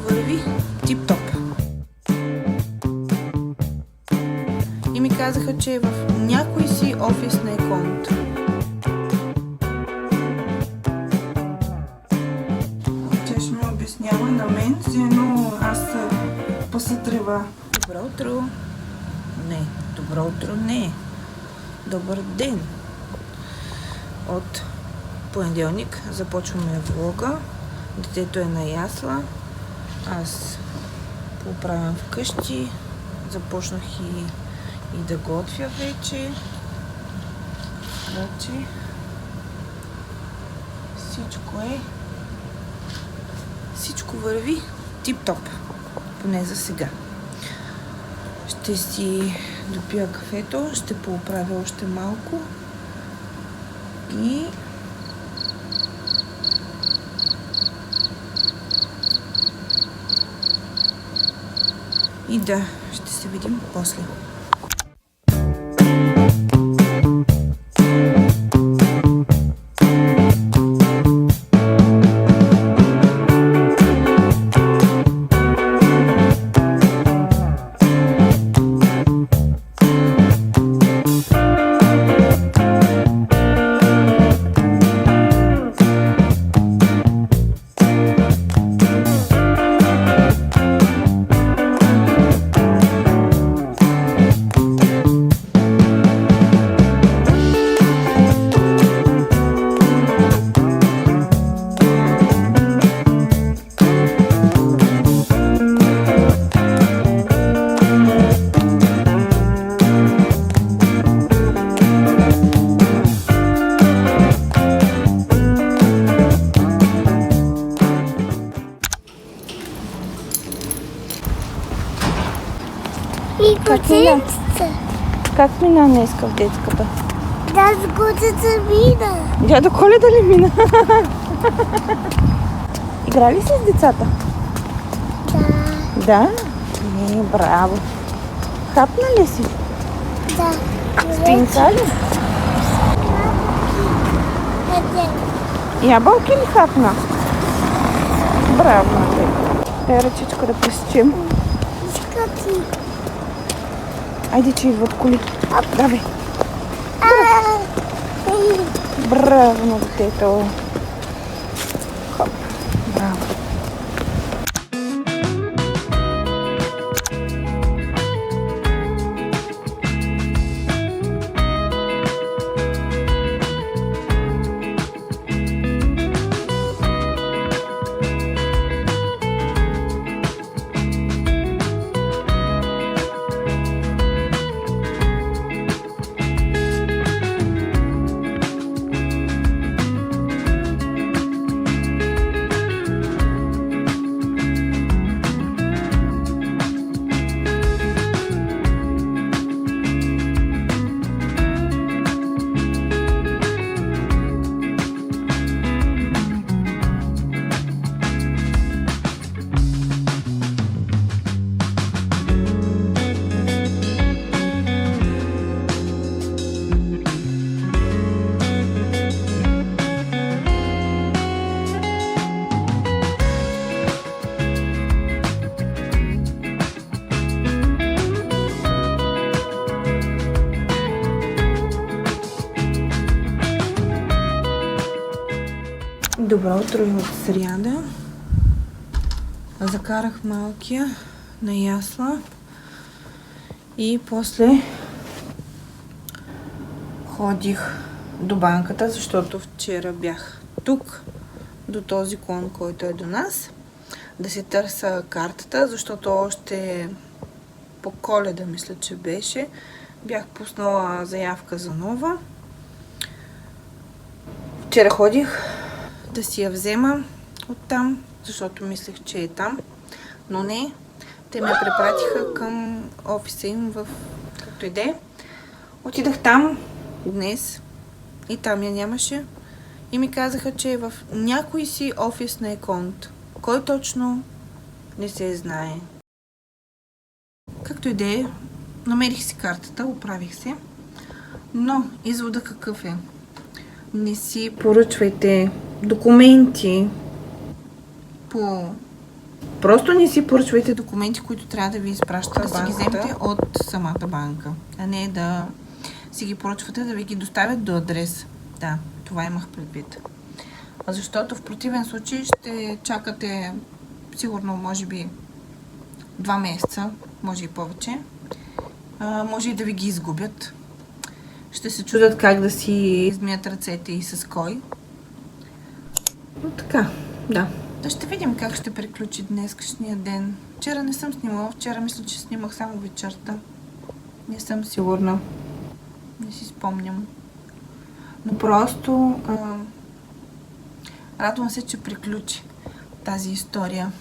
върви тип-топ. И ми казаха, че е в някой си офис на иконата. Тя ще ми обяснява на мен, но аз паса трева. Добро утро. Не, добро утро не. Добър ден. От понеделник започваме влога. Детето е на ясла. Аз поправям вкъщи. Започнах и да готвя вече. Всичко върви тип-топ. Поне за сега. Ще си допия кафето, ще поправя още малко и да, ще се видим после. Как мина днеска в детската? Да, с Коледа мина. Дядо Коледа ли мина? Играли си с децата? Да. Да? Не, браво. Хапна ли си? Да. Спинка ли? Ябълки ли хапна? Браво, Матей. Дай ръчичка да пресечем. Скъпи. Айде, че идват коли. Давай. Браво на детето. Хоп. Браво. Добро утро и от сряда. Закарах малкия на ясла и после ходих до банката, защото вчера бях тук, до този клон, който е до нас, да си търся картата, защото още по Коледа, мисля, че беше, бях пуснала заявка за нова. Вчера ходих да си я взема оттам, защото мислех, че е там, но не. Те ме препратиха към офиса им в както и да е. Отидах там днес и там я нямаше и ми казаха, че е в някой си офис на иконата. Кой точно не се знае. Както и да е, намерих си картата, оправих се, но извода какъв е? Не си поръчвайте документи по Просто не си поръчвайте документи, които трябва да ви изпращат, да си ги Банката. вземете от самата банка, а не да си ги поръчвате да ви ги доставят до адрес. Да, това имах предвид. Защото в противен случай ще чакате сигурно, може би, 2 месеца, може и повече. Може и да ви ги изгубят. Ще се чудят как да си измият ръцете и с кой. Но така, да. Да ще видим как ще приключи днескашния ден. Вчера не съм снимала. Вчера мисля, че снимах само вечерта. Не съм сигурна. Не си спомням. Но просто радвам се, че приключи тази история.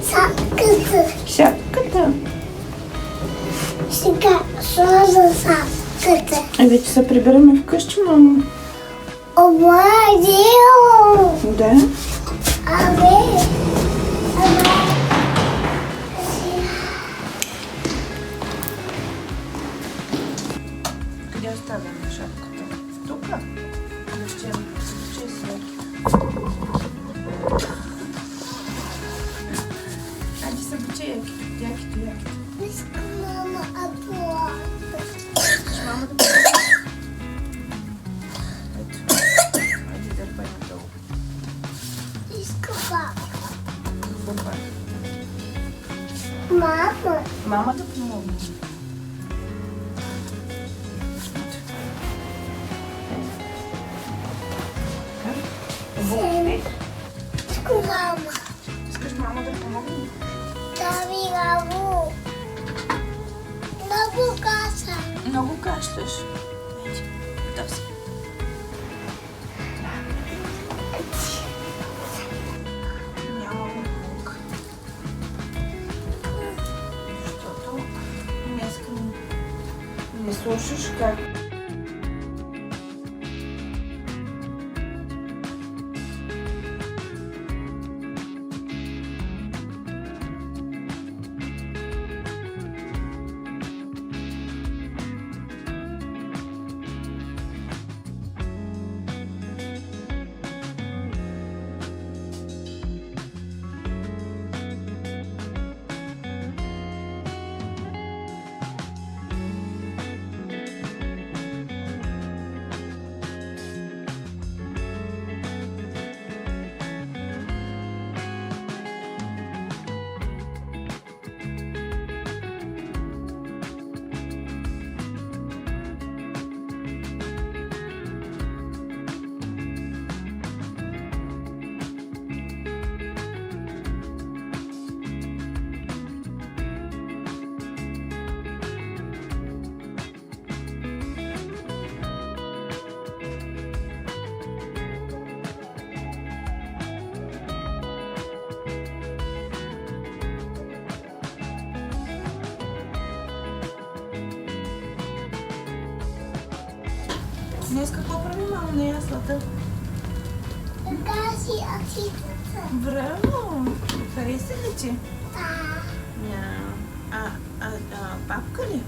Шапката. Шапката. Сега сложа шапката. Вече се прибираме вкъщи, мамо. Обладил. Да. Абе. Къде оставяме шапката? Тук. Ще си. Айде се буче якито. Искам мама аплата. Мама да ето. Айде дърпай надолу. Искам папа. Бомба. Мама. Мама да помогне. Искам мама. Искаш мама да помогне? Дави лаву. Много каса. Много кашляш. Айде, готов си. Няма звук. Защото днеска не слушаш как. Днес какво прави мама на яслата? Така си атитата. Браво! Хареса ли ти? Да. Папка ли?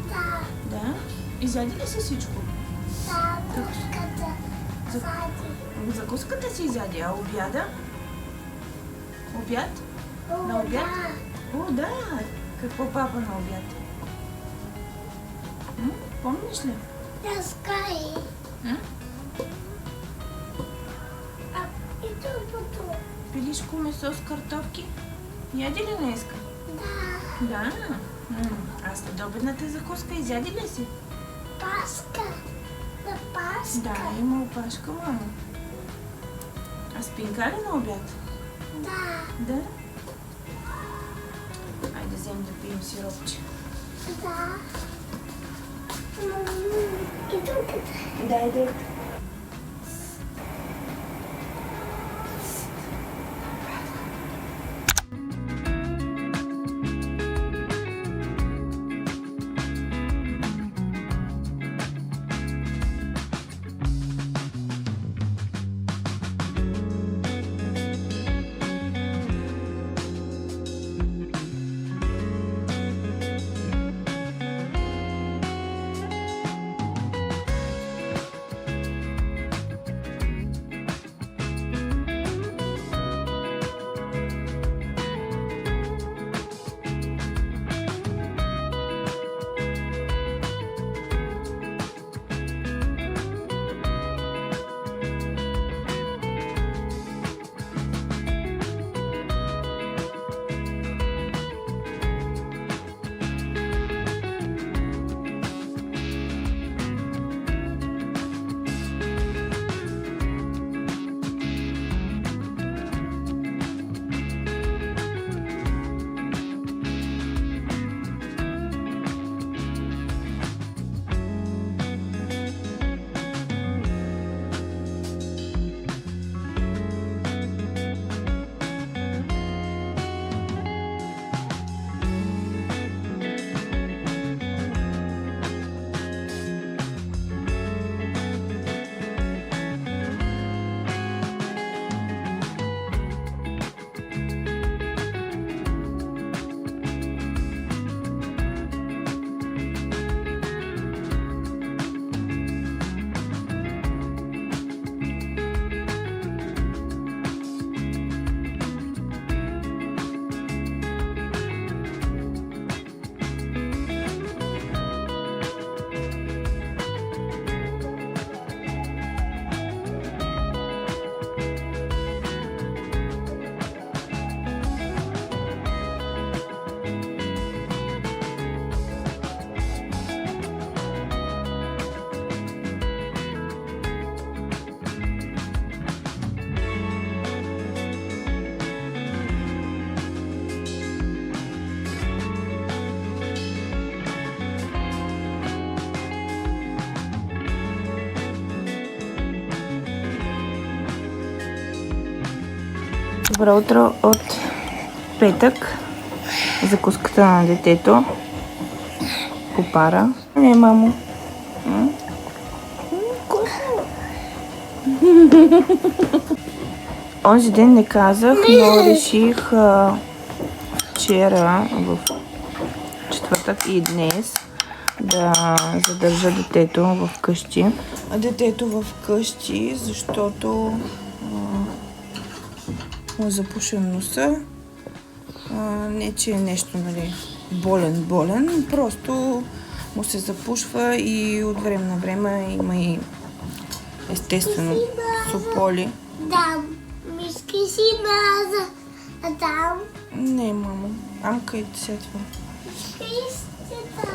Да. Да. Изяди ли си всичко? Да. Пуската. Сади. Закуската си изяди, а обяда? Обяд? На обяд? О, да! Какво папа на обяд? Помниш ли? Разкай. И другото. Пилишко месо с картофки? Яди ли днеска? Да. Да. А следобедната закуска изяди ли си? Паска. На паска. Да, има опашка, мамо. А спинка ли на обяд? Да. Да. Айде взем да пием сиропче. Да. И тук. Дай да. Добро утро от петък. Закуската на детето. Попара. Не, мамо. Онзи ден не казах, но реших вчера в четвъртък и днес да задържа детето в къщи. Детето в къщи, защото му е запушен носа. Не, че е нещо, нали, болен, просто му се запушва и от време на време има и естествено сополи. Да, мишки си маза. А там? Не, мамо. Амка и десетва. Листчета.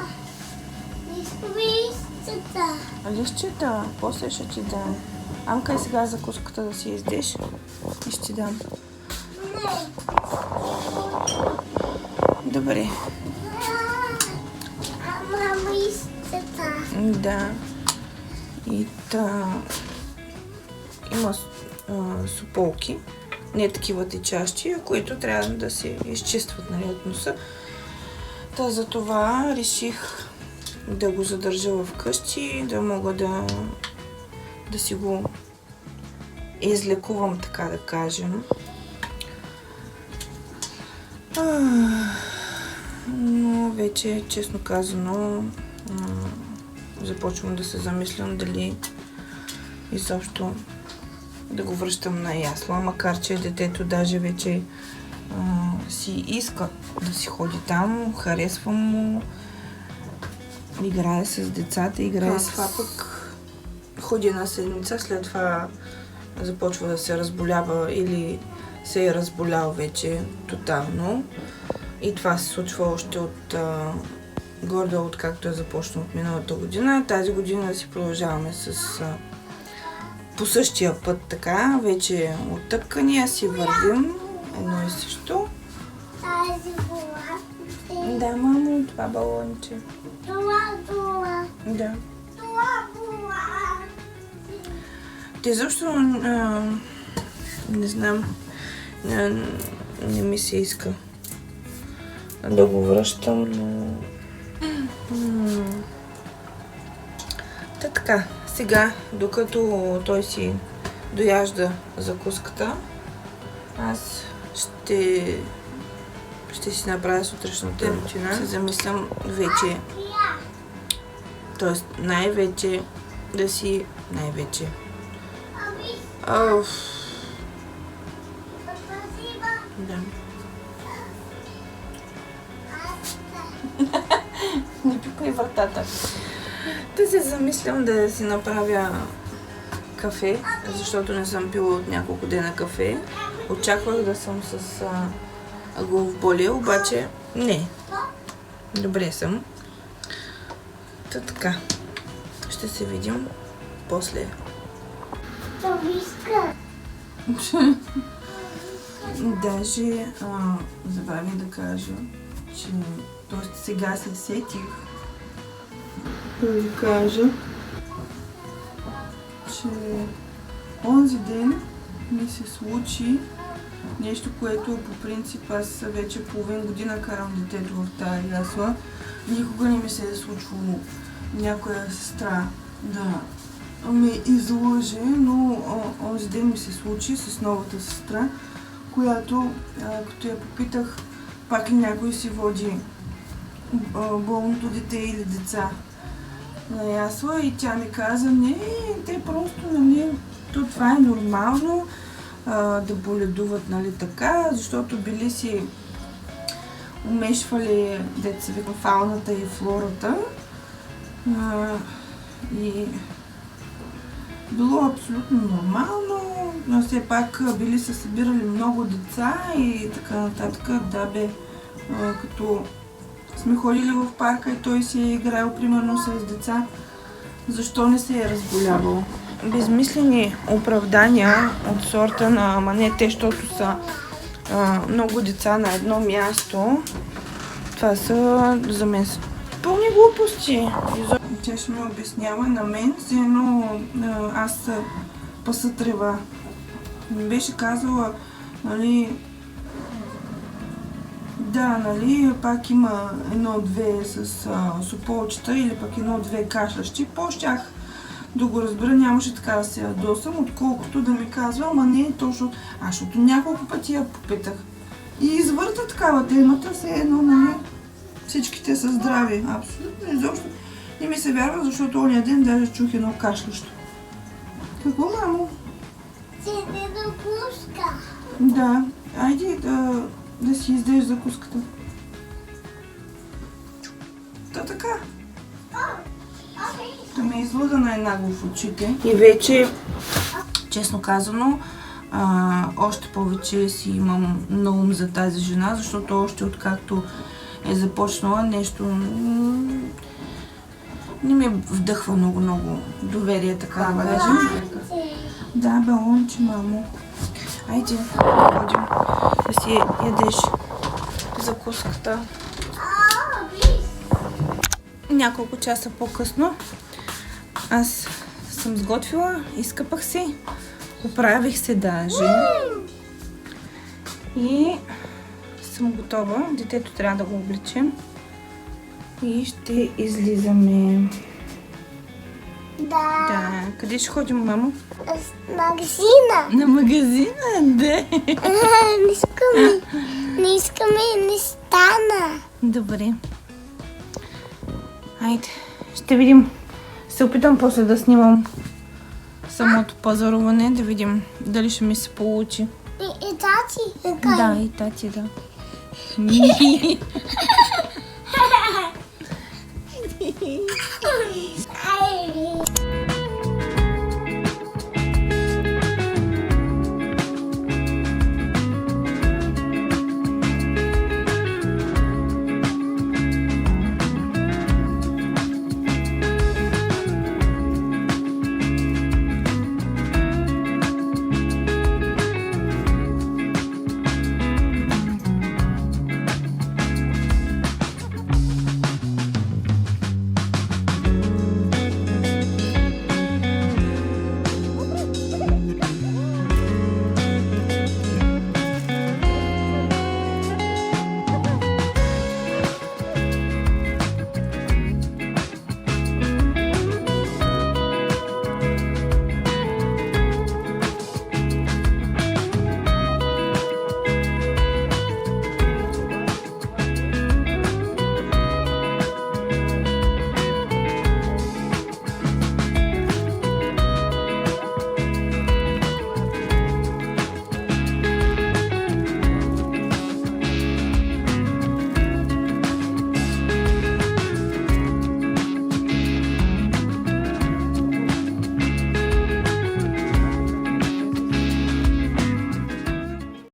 Листчета. Листчета, после ще ти дам. Амка и сега закуската да си издеш и ще ти дам. Добре. Ама листчета. Да. И има сополки, не такива течащи, които трябва да се изчистват, нали, от носа. Та за това реших да го задържа в къщи, да мога да си го излекувам, така да кажем. Но вече, честно казано, започвам да се замислям дали изобщо да го връщам на ясла, макар че детето даже вече си иска да си ходи там, харесва му, играе с децата, играе с това, пък ходи една седмица, след това започва да се разболява или се е разболял вече тотално. И това се случва още от от както е започнал от миналата година. Тази година си продължаваме с по същия път така, вече оттъпкани, а си вървим едно и също. Тази була. Да, мамо, това балонче. Това. Да. Това була. Те защо не знам, не ми се иска да го връщам, но... Та така, сега, докато той си дояжда закуската, аз ще си направя сутрешната рутина. Се замислям вече, т.е. най-вече да си... Най-вече. Да. Не пипай вратата. Да се замислям да си направя кафе, защото не съм пила от няколко дена кафе. Очаквах да съм с главоболие, обаче не. Добре съм. Та така. Ще се видим после. Даже забравих да кажа, че т.е. сега се сетих да ви кажа, че онзи ден ми се случи нещо, което по принцип аз вече половин година карам детето в тази ясла. Никога не ми се е случвало някоя сестра да ме излъже, но онзи ден ми се случи с новата сестра, която, като я попитах, пак ли някой си води болното дете или деца на ясла, и тя ми каза, не, те просто, нали, това е нормално да боледуват, нали, така, защото били си умешвали деца в фауната и флората и било абсолютно нормално, но все пак били се събирали много деца и така нататък. Да бе, като сме ходили в парка и той си е играл примерно с деца, защо не се е разболявал? Безмислени оправдания от сорта на ама не те, защото са много деца на едно място. Това са за мен пълни глупости. Тя ще ми обяснява на мен, но аз паса трева. Ми беше казала, нали, да, нали, пак има едно-две с суполчета или пък едно-две кашлящи. По-щях да го разбера, нямаше така да се ядосам, отколкото да ми казва, ама не точно. Защото няколко пъти я попитах. И извърта такава темата, все едно, нали, всичките са здрави. Абсолютно изобщо не ми се вярва, защото ония ден даже чух едно кашлящо. Какво, мамо? Седе до пуска. Да, айде да си издеш закуската. Та така. Да ме излъга на една в очите. И вече, честно казано, още повече си имам на ум за тази жена, защото още откакто е започнала нещо, не ми вдъхва много доверие, така да кажем. Да, балонче, мамо. Айде, ходим да си ядеш закуската. Няколко часа по-късно аз съм сготвила, изкъпах се, оправих се даже и съм готова. Детето трябва да го облечем и ще излизаме. Да. Къде ще ходим, мамо? Магазина. На магазина, да. Не искаме, не стана. Добре. Айде, ще видим. Се опитам после да снимам самото пазаруване, да видим дали ще ми се получи. И тати. Да, и тати, да.